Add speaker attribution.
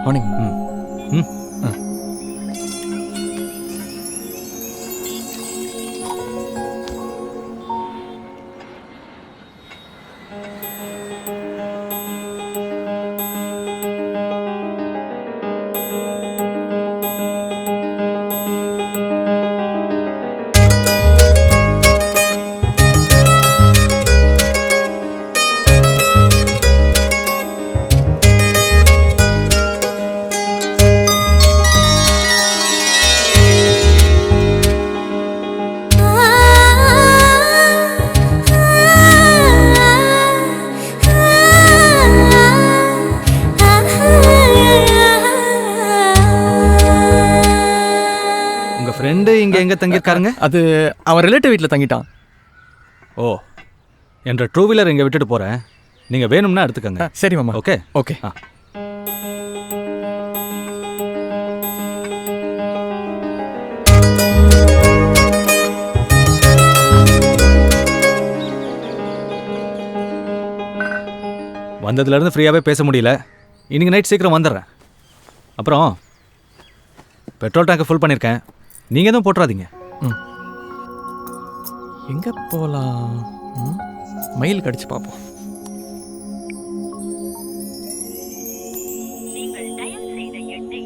Speaker 1: Morning.
Speaker 2: ம். உங்க friend இங்க எங்க தங்கியிருக்காருங்க?
Speaker 1: அது அவன் ரிலேட்டிவ் வீட்டில் தங்கிட்டான்.
Speaker 2: ஓ, என்ற டூ வீலர் இங்க விட்டுட்டு போறேன். நீங்க வேணும்னா எடுத்துக்கங்க.
Speaker 1: சரி மாமா.
Speaker 2: Okay
Speaker 1: okay.
Speaker 2: வந்ததுல இருந்து ஃப்ரீயாவே பேச முடியல. இன்னைக்கு நைட் சீக்கிரம் வந்துடுறேன். அப்புறம் பெட்ரோல் டேங்கை ஃபுல் பண்ணியிருக்கேன். நீங்க எதுவும் போட்டுறாதீங்க.
Speaker 1: எங்கே போகலாம்? மயில் கடிச்சு பார்ப்போம்.
Speaker 3: நீங்கள் டயல் செய்த எண்ணை